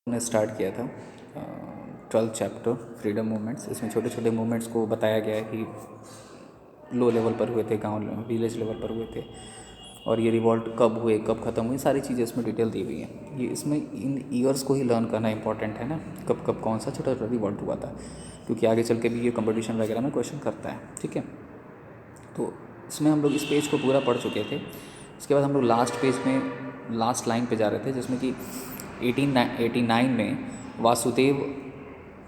ने स्टार्ट किया था 12th चैप्टर फ्रीडम मूवमेंट्स। इसमें छोटे छोटे मूवमेंट्स को बताया गया है कि लो लेवल पर हुए थे, गांव विलेज लेवल पर हुए थे, और ये रिवॉल्ट कब हुए, कब ख़त्म हुई, सारी चीज़ें इसमें डिटेल दी हुई हैं। ये इसमें इन ईयर्स को ही लर्न करना इंपॉर्टेंट है ना, कब कब कौन सा छोटा छोटा रिवॉल्ट हुआ था, क्योंकि आगे चल के भी ये कंपटीशन वगैरह में क्वेश्चन करता है। ठीक है, तो इसमें हम लोग इस पेज को पूरा पढ़ चुके थे। उसके बाद हम लोग लास्ट पेज में लास्ट लाइन पे जा रहे थे, जिसमें कि 1889 में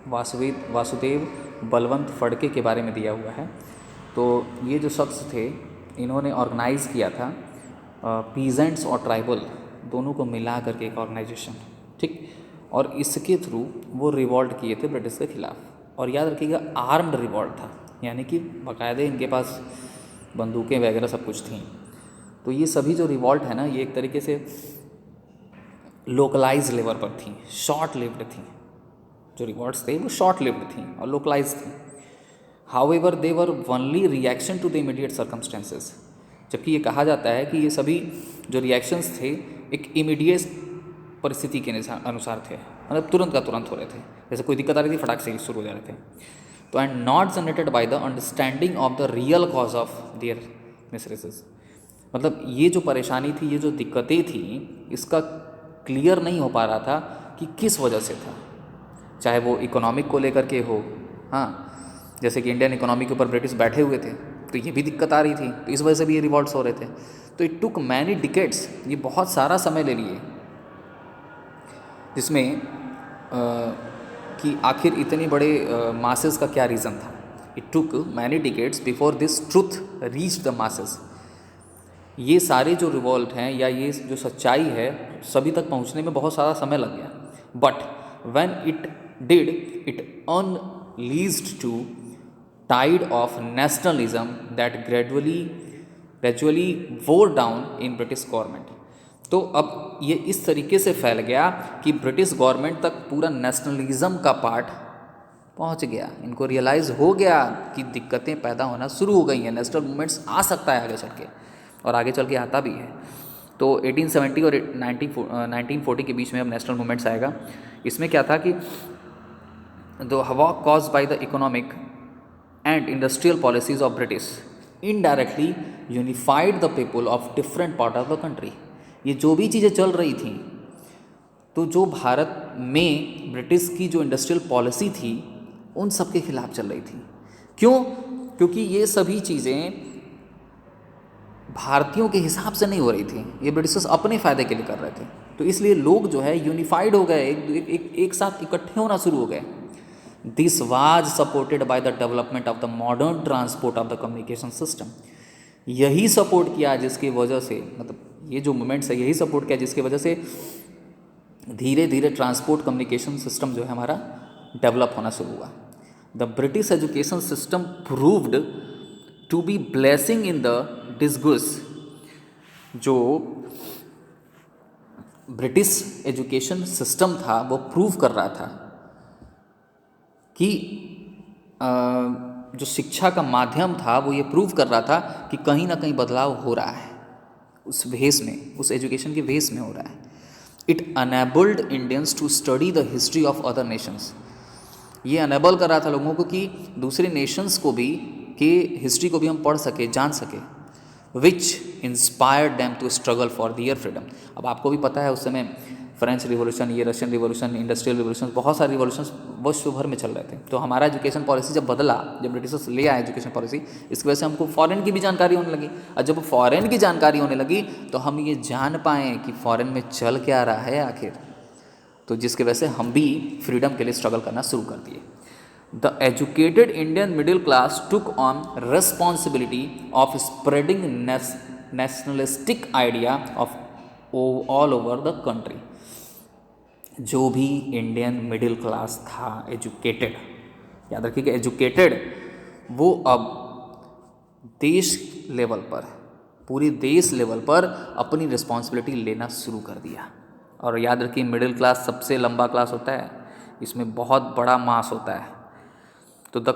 वासुदेव बलवंत फड़के के बारे में दिया हुआ है। तो ये जो शख्स थे, इन्होंने ऑर्गेनाइज़ किया था पीजेंट्स और ट्राइबल दोनों को मिला करके एक ऑर्गेनाइजेशन, ठीक, और इसके थ्रू वो रिवॉल्ट किए थे ब्रिटिश के ख़िलाफ़। और याद रखिएगा, आर्म्ड रिवॉल्ट था, यानी कि बाकायदे इनके पास बंदूकें वगैरह सब कुछ थी। तो ये सभी जो रिवॉल्ट है ना, ये एक तरीके से लोकलाइज लेवल पर थी, शॉर्ट लिव्ड थी। जो रिवॉल्ट्स थे वो शॉर्ट लिव्ड थी और लोकलाइज थी। However they were only reaction to the immediate circumstances. जबकि ये कहा जाता है कि ये सभी जो रिएक्शंस थे एक इमीडिएट परिस्थिति के अनुसार थे, मतलब तुरंत का तुरंत हो रहे थे। जैसे कोई दिक्कत आ रही थी, फटाक से शुरू हो जा रहे थे। तो and not generated by the understanding of the real cause of their miseries. मतलब ये जो परेशानी थी, ये जो दिक्कतें थी, इसका क्लियर नहीं हो पा रहा था कि किस वजह से था। चाहे वो इकोनॉमिक को लेकर के हो, हाँ, जैसे कि इंडियन इकोनॉमी के ऊपर ब्रिटिश बैठे हुए थे, तो ये भी दिक्कत आ रही थी, तो इस वजह से भी ये रिवॉल्ट्स हो रहे थे। तो इट टुक मैनी डिकेड्स, ये बहुत सारा समय ले लिए, जिसमें कि आखिर इतने बड़े मासेस का क्या रीज़न था। It took many decades before this truth reach the masses. ये सारे जो रिवॉल्ट हैं या ये जो सच्चाई है, सभी तक पहुंचने में बहुत सारा समय लग गया। But when it did, it unleashed to tide of nationalism that gradually wore down in British government. तो अब ये इस तरीके से फैल गया कि ब्रिटिश गवर्नमेंट तक पूरा नेशनलिज्म का पार्ट पहुंच गया। इनको रियलाइज़ हो गया कि दिक्कतें पैदा होना शुरू हो गई हैं, नेशनल मूवमेंट्स आ सकता है आगे चल के, और आगे चल के आता भी है। तो 1870 और 1940 के बीच में अब नेशनल मूवमेंट्स आएगा। इसमें क्या था कि the havoc caused by the economic and industrial policies of British indirectly unified the people of different part of the country. ये जो भी चीज़ें चल रही थी, तो जो भारत में ब्रिटिश की जो इंडस्ट्रियल पॉलिसी थी, उन सब के खिलाफ चल रही थी। क्यों? क्योंकि ये सभी चीज़ें भारतीयों के हिसाब से नहीं हो रही थी, ये ब्रिटिशर्स अपने फ़ायदे के लिए कर रहे थे। तो इसलिए लोग जो है यूनिफाइड हो गए, एक साथ इकट्ठे होना शुरू हो गए। This was supported by the development of the modern transport of the communication system. यही सपोर्ट किया जिसकी वजह से, मतलब ये जो मूवमेंट्स है यही सपोर्ट किया जिसकी वजह से धीरे धीरे ट्रांसपोर्ट कम्युनिकेशन सिस्टम जो है हमारा डेवलप होना शुरू हुआ। The British education system proved to be blessing in the disguise. जो ब्रिटिश एजुकेशन सिस्टम था वो प्रूव कर रहा था कि जो शिक्षा का माध्यम था वो ये प्रूव कर रहा था कि कहीं ना कहीं बदलाव हो रहा है, उस भेस में, उस एजुकेशन के भेस में हो रहा है। It enabled Indians to study the history of other nations. ये अनेबल कर रहा था लोगों को कि दूसरे नेशंस को भी, के हिस्ट्री को भी हम पढ़ सके, जान सके। Which inspired them to struggle for their freedom. अब आपको भी पता है उस समय फ्रेंच रिवॉल्यूशन, ये रशियन रिवॉल्यूशन, इंडस्ट्रियल रिवॉल्यूशन, बहुत सारे रिवॉल्यूशन विश्व भर में चल रहे थे। तो हमारा एजुकेशन पॉलिसी जब बदला, जब ब्रिटिशर्स ले आए एजुकेशन पॉलिसी, इसकी वजह से हमको फॉरेन की भी जानकारी होने लगी। और जब फॉरेन की जानकारी होने लगी तो हम ये जान पाएँ कि फॉरेन में चल क्या रहा है आखिर, तो जिसकी वजह से हम भी फ्रीडम के लिए स्ट्रगल करना शुरू कर दिए। The educated Indian middle class took on responsibility of spreading nationalistic idea of all over the country. जो भी इंडियन मिडिल क्लास था, एजुकेटेड, याद रखिएगा एजुकेटेड, वो अब देश लेवल पर, पूरी देश लेवल पर अपनी रिस्पॉन्सिबिलिटी लेना शुरू कर दिया। और याद रखिए, मिडिल क्लास सबसे लंबा क्लास होता है, इसमें बहुत बड़ा मास होता है। तो the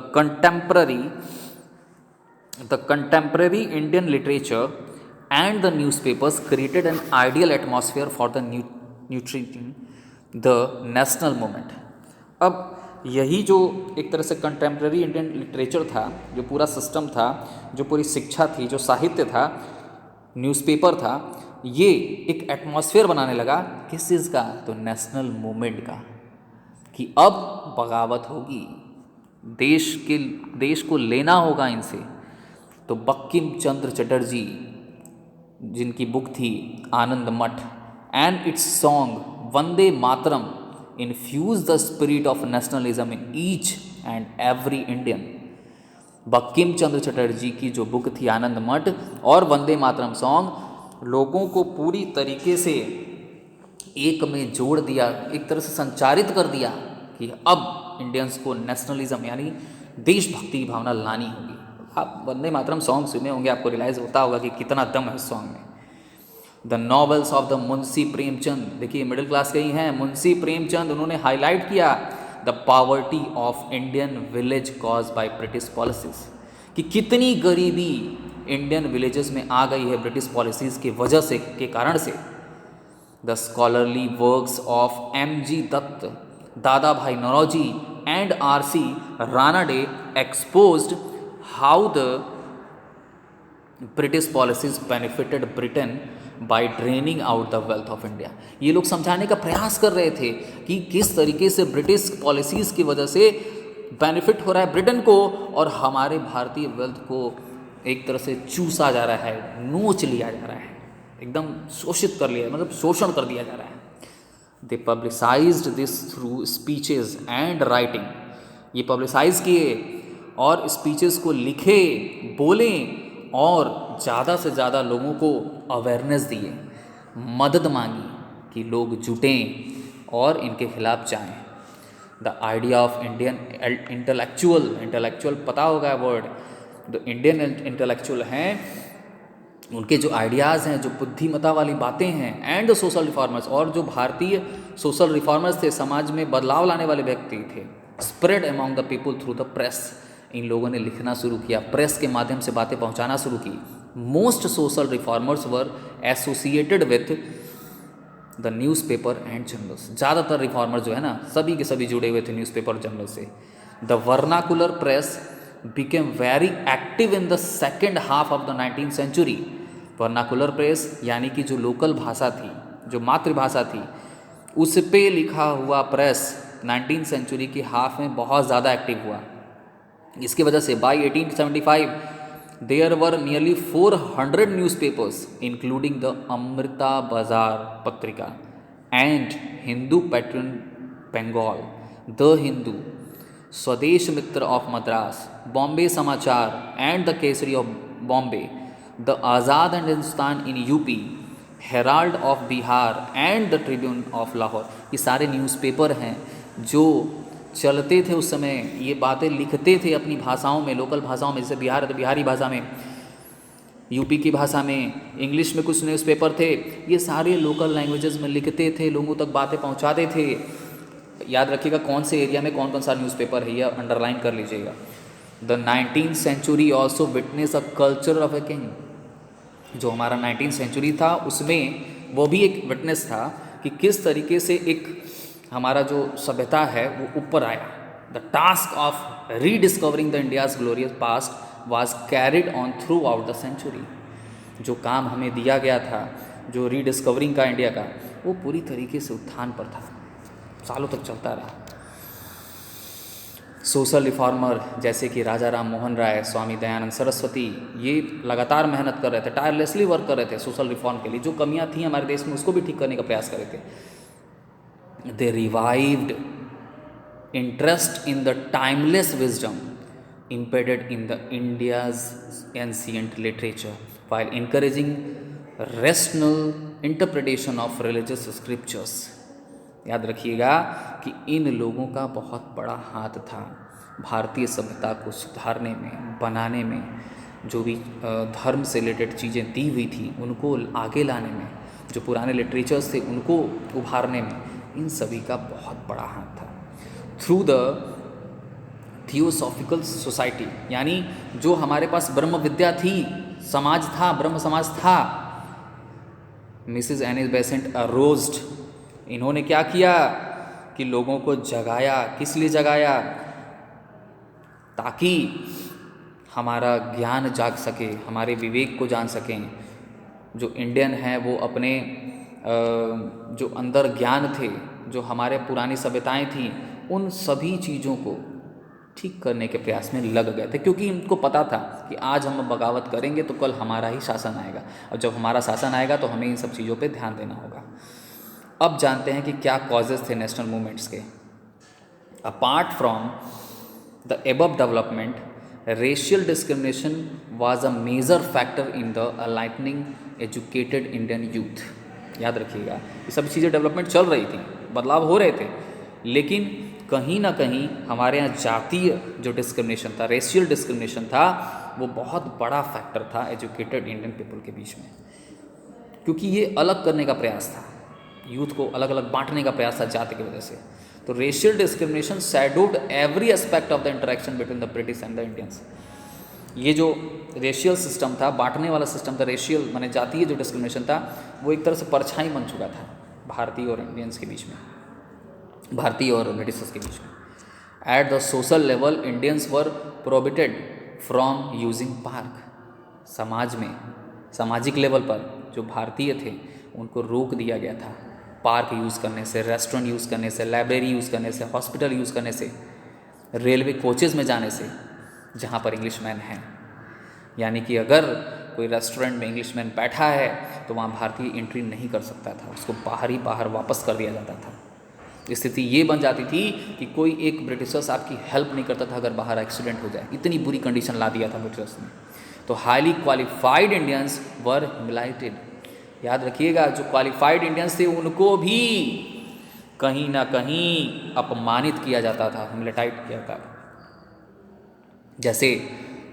contemporary Indian literature and the newspapers created an ideal atmosphere for the the national movement. अब यही जो एक तरह से कंटेम्प्रेरी इंडियन लिटरेचर था, जो पूरा सिस्टम था, जो पूरी शिक्षा थी, जो साहित्य था, न्यूज़पेपर था, ये एक एटमॉस्फेयर बनाने लगा किस चीज़ का, तो नेशनल मूवमेंट का, कि अब बगावत होगी, देश को लेना होगा इनसे। तो बंकिम चंद्र चटर्जी, जिनकी बुक थी Anand Math, and its song Vande Mataram infuse the spirit of nationalism in each and every Indian. Bankim Chandra Chatterjee की जो बुक थी आनंद मठ और वंदे मातरम सॉन्ग लोगों को पूरी तरीके से एक में जोड़ दिया, एक तरह से संचारित कर दिया कि अब इंडियंस को नेशनलिज्म यानी देशभक्ति की भावना लानी होगी। आप वंदे मातरम सॉन्ग सुने होंगे, आपको रियलाइज़ होता होगा कि कितना दम है उस सॉन्ग में। The novels of the Munshi Premchand, देखिए मिडिल क्लास के ही हैं, मुंशी प्रेमचंद, उन्होंने हाईलाइट किया the poverty of Indian village cause by British policies, कि कितनी गरीबी इंडियन विलेजेस में आ गई है ब्रिटिश पॉलिसीज़ की वजह से, के कारण से। The scholarly works of M.G. Dutt, Dadabhai Naoroji and R.C. Ranade exposed how the British policies benefited Britain by draining out the wealth of India. ये लोग समझाने का प्रयास कर रहे थे कि किस तरीके से ब्रिटिश पॉलिसीज़ की वजह से बेनिफिट हो रहा है ब्रिटेन को और हमारे भारतीय वेल्थ को एक तरह से चूसा जा रहा है, नोच लिया जा रहा है, एकदम शोषित कर लिया, मतलब शोषण कर दिया जा रहा है। They publicised this through speeches and writing, ये पब्लिसाइज किए और स्पीचेस को लिखे, बोले और ज़्यादा से ज़्यादा लोगों को अवेयरनेस दिए, मदद मांगी कि लोग जुटें और इनके खिलाफ जाएं। The idea of Indian intellectual पता होगा वर्ड, जो इंडियन इंटेलेक्चुअल हैं उनके जो आइडियाज़ हैं, जो बुद्धिमता वाली बातें हैं, एंड द सोशल रिफॉर्मर्स, और जो भारतीय सोशल रिफॉर्मर्स थे, समाज में बदलाव लाने वाले व्यक्ति थे, spread among the people through the press. इन लोगों ने लिखना शुरू किया, प्रेस के माध्यम से बातें पहुंचाना शुरू की। Most social reformers were associated with the newspaper and journals. ज़्यादातर रिफॉर्मर जो है ना, सभी के सभी जुड़े हुए थे न्यूज़पेपर और जर्नल से। The vernacular press became very active in the second half of the 19th century. Vernacular press यानी कि जो लोकल भाषा थी, जो मातृभाषा थी, उस पे लिखा हुआ प्रेस 19th सेंचुरी की हाफ में बहुत ज़्यादा एक्टिव हुआ। इसकी वजह से by 1875 there were nearly 400 newspapers including the Amrita Bazar Patrika and Hindu Patriot Bengal, the Hindu, Swadesh Mitra of Madras, Bombay Samachar and the Kesari of Bombay, the Azad and Hindustan in UP, Herald of Bihar and the Tribune of Lahore. ये सारे न्यूज़पेपर हैं जो चलते थे उस समय, ये बातें लिखते थे अपनी भाषाओं में, लोकल भाषाओं में, जैसे बिहार है तो बिहारी भाषा में, यूपी की भाषा में, इंग्लिश में कुछ न्यूज़पेपर थे, ये सारे लोकल लैंग्वेजेस में लिखते थे, लोगों तक बातें पहुंचाते थे। याद रखिएगा कौन से एरिया में कौन कौन सा न्यूज़पेपर है, यह अंडरलाइन कर लीजिएगा। The 19th century also witness a culture of a king. जो हमारा 19th सेंचुरी था उसमें वो भी एक विटनेस था कि किस तरीके से एक हमारा जो सभ्यता है वो ऊपर आया। The task of rediscovering the India's glorious past was carried on throughout the century. जो काम हमें दिया गया था, जो रीडिस्कवरिंग का इंडिया का, वो पूरी तरीके से उत्थान पर था, सालों तक चलता रहा। सोशल रिफॉर्मर जैसे कि राजा राम मोहन राय, स्वामी दयानंद सरस्वती, ये लगातार मेहनत कर रहे थे, टायरलेसली वर्क कर रहे थे सोशल रिफॉर्म के लिए। जो कमियां थी हमारे देश में उसको भी ठीक करने का प्रयास कर रहे थे। They revived interest in the timeless wisdom embedded in the India's ancient literature while encouraging rational interpretation of religious scriptures। याद रखिएगा कि इन लोगों का बहुत बड़ा हाथ था भारतीय सभ्यता को सुधारने में, बनाने में, जो भी धर्म से रिलेटेड चीज़ें दी हुई थी उनको आगे लाने में, जो पुराने लिटरेचर्स थे उनको उभारने में, इन सभी का बहुत बड़ा हाथ था। थ्रू द थियोसॉफिकल सोसाइटी, यानी जो हमारे पास ब्रह्म विद्या थी, समाज था, ब्रह्म समाज था, मिसेस एनिस बेसेंट अरोज्ड, इन्होंने क्या किया कि लोगों को जगाया। किस लिए जगाया? ताकि हमारा ज्ञान जाग सके, हमारे विवेक को जान सकें। जो इंडियन हैं वो अपने जो अंदर ज्ञान थे, जो हमारे पुरानी सभ्यताएं थीं, उन सभी चीज़ों को ठीक करने के प्रयास में लग गए थे, क्योंकि इनको पता था कि आज हम बगावत करेंगे तो कल हमारा ही शासन आएगा, और जब हमारा शासन आएगा तो हमें इन सब चीज़ों पे ध्यान देना होगा। अब जानते हैं कि क्या कॉजेज़ थे नेशनल मूवमेंट्स के। Apart from the above development, racial discrimination was a major factor in the enlightening educated Indian youth. याद रखिएगा, ये सब चीज़ें डेवलपमेंट चल रही थी, बदलाव हो रहे थे, लेकिन कहीं ना कहीं हमारे यहाँ जातीय जो डिस्क्रिमिनेशन था, रेशियल डिस्क्रिमिनेशन था, वो बहुत बड़ा फैक्टर था एजुकेटेड इंडियन पीपल के बीच में, क्योंकि ये अलग करने का प्रयास था, यूथ को अलग अलग बांटने का प्रयास था जाति की वजह से। तो racial discrimination shadowed every aspect of the interaction between the British and the Indians. ये जो रेशियल सिस्टम था, बांटने वाला सिस्टम था, रेशियल माने जातीय जो डिस्क्रिमिनेशन था, वो एक तरह से परछाई बन चुका था भारतीय और इंडियंस के बीच में, भारतीय और ब्रिटिशर्स के बीच में। At the social level, Indians were prohibited from using park. समाज में, सामाजिक लेवल पर जो भारतीय थे उनको रोक दिया गया था पार्क यूज़ करने से, रेस्टोरेंट यूज़ करने से, लाइब्रेरी यूज़ करने से, हॉस्पिटल यूज़ करने से, रेलवे कोचेज़ में जाने से जहाँ पर इंग्लिशमैन हैं। यानी कि अगर कोई रेस्टोरेंट में इंग्लिशमैन बैठा है तो वहाँ भारतीय एंट्री नहीं कर सकता था, उसको बाहर ही बाहर वापस कर दिया जाता था। स्थिति ये बन जाती थी कि कोई एक ब्रिटिशर्स आपकी हेल्प नहीं करता था अगर बाहर एक्सीडेंट हो जाए, इतनी बुरी कंडीशन ला दिया था ब्रिटिशर्स ने। तो highly qualified Indians were humiliated. याद रखिएगा, जो क्वालिफाइड इंडियंस थे उनको भी कहीं ना कहीं अपमानित किया जाता था, ह्यूमिलेटाइट किया जाता था। जैसे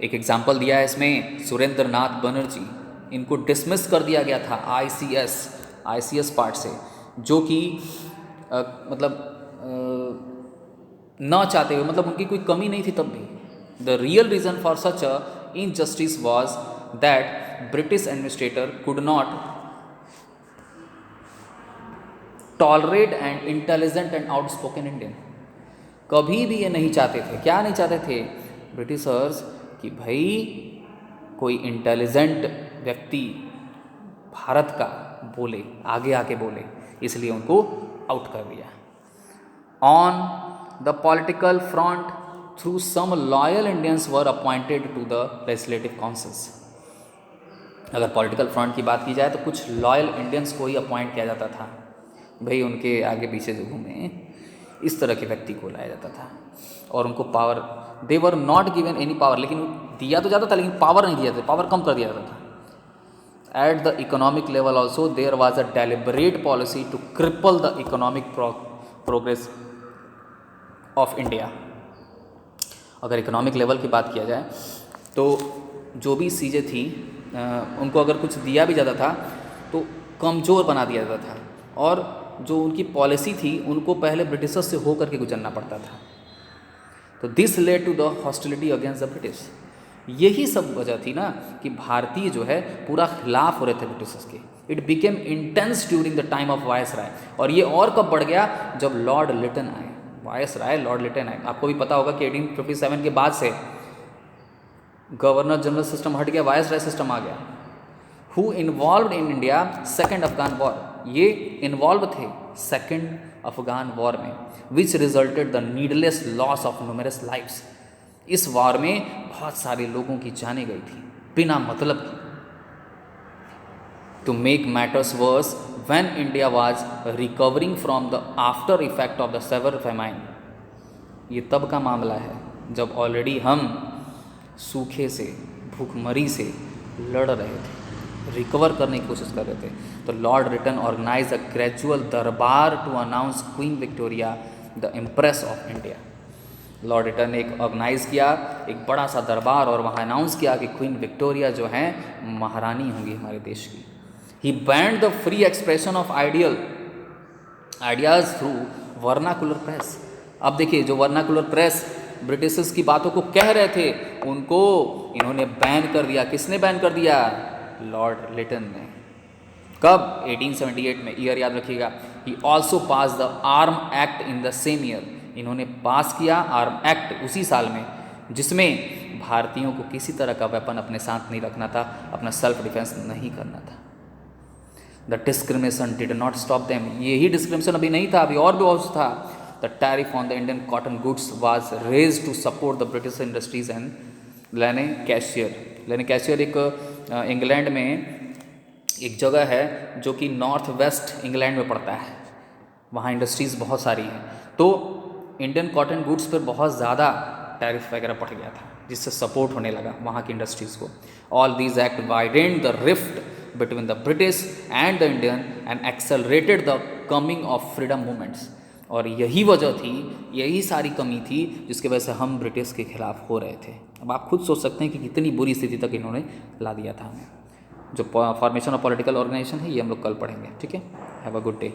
एक एग्जाम्पल दिया है इसमें, सुरेंद्र नाथ बनर्जी, इनको डिसमिस कर दिया गया था आईसीएस पार्ट से, जो कि न चाहते हुए, मतलब उनकी कोई कमी नहीं थी तब भी। The real reason for such a injustice was that British administrator could not tolerate and intelligent and outspoken Indian. कभी भी ये नहीं चाहते थे, क्या नहीं चाहते थे ब्रिटिशर्स, कि भाई कोई इंटेलिजेंट व्यक्ति भारत का बोले, आगे आके बोले, इसलिए उनको आउट कर दिया। On the political front, through some loyal Indians were appointed to the legislative councils. अगर पॉलिटिकल फ्रंट की बात की जाए तो कुछ लॉयल इंडियंस को ही अपॉइंट किया जाता था, भाई उनके आगे पीछे जो घूमे, इस तरह के व्यक्ति को लाया जाता था, और उनको power, they were not given any power, लेकिन दिया तो जाता था लेकिन पावर नहीं दिया जाता, पावर कम कर दिया जाता था। At the economic level also, there was a deliberate policy to cripple the economic progress of India. अगर इकोनॉमिक लेवल की बात किया जाए तो जो भी चीज़ें थी, उनको अगर कुछ दिया भी जाता था तो कमज़ोर बना दिया जाता था, और जो उनकी पॉलिसी थी उनको पहले ब्रिटिशर्स से होकर के गुजरना पड़ता था। तो this led to the hostility against the British. यही सब वजह थी ना कि भारतीय जो है पूरा खिलाफ हो रहे थे ब्रिटिशर्स के। It became intense during the time of viceroy, और ये और कब बढ़ गया, जब लॉर्ड लिटन आए। वायसराय लॉर्ड लिटन आए, आपको भी पता होगा कि 1857 के बाद से गवर्नर जनरल सिस्टम हट गया, वायसराय सिस्टम आ गया। Who involve in India second Afghan war, ये इन्वॉल्व थे सेकेंड अफगान वॉर में, विच resulted the needless loss of numerous lives. इस वॉर में बहुत सारे लोगों की जानें गई थी बिना मतलब की। To make matters worse, when India was recovering from the after effect of the severe famine, ये तब का मामला है जब ऑलरेडी हम सूखे से, भूखमरी से लड़ रहे थे, रिकवर करने की कोशिश कर रहे थे। तो Lord Lytton organise a gradual durbar to announce queen Victoria the empress of India. Lord Lytton ने एक ऑर्गेनाइज़ किया एक बड़ा सा दरबार, और वहाँ अनाउंस किया कि क्वीन विक्टोरिया जो हैं महारानी होंगी हमारे देश की। He banned the free expression of ideas through vernacular press. अब देखिए, जो वर्नाकुलर प्रेस ब्रिटिशर्स की बातों को कह रहे थे, उनको इन्होंने बैन कर दिया। किसने बैन कर दिया? लॉर्ड लिटन ने। कब? 1878 में। ईयर याद रखिएगा, he also pass the arm act in the same year, इन्होंने पास किया आर्म एक्ट उसी साल में जिसमें भारतीयों को किसी तरह का वेपन अपने साथ नहीं रखना था, अपना सेल्फ डिफेंस नहीं करना था। The discrimination did not stop them, यही डिस्क्रिमिनेशन अभी नहीं था, अभी और भी बहुत था। The tariff on the Indian cotton goods was raise to support the British industries and Lancashire. Lancashire एक इंग्लैंड में एक जगह है जो कि नॉर्थ वेस्ट इंग्लैंड में पड़ता है, वहाँ इंडस्ट्रीज़ बहुत सारी हैं, तो इंडियन कॉटन गुड्स पर बहुत ज़्यादा टैरिफ वगैरह पड़ गया था, जिससे सपोर्ट होने लगा वहाँ की इंडस्ट्रीज़ को। All these act widened the rift between the British and the Indian and accelerated the coming of freedom movements. और यही वजह थी, यही सारी कमी थी जिसकी वजह से हम ब्रिटिश के खिलाफ हो रहे थे। अब आप खुद सोच सकते हैं कि कितनी बुरी स्थिति तक इन्होंने ला दिया था हमें। जो फॉर्मेशन ऑफ पॉलिटिकल ऑर्गेनाइजेशन है ये हम लोग कल पढ़ेंगे, ठीक है। Have a good day.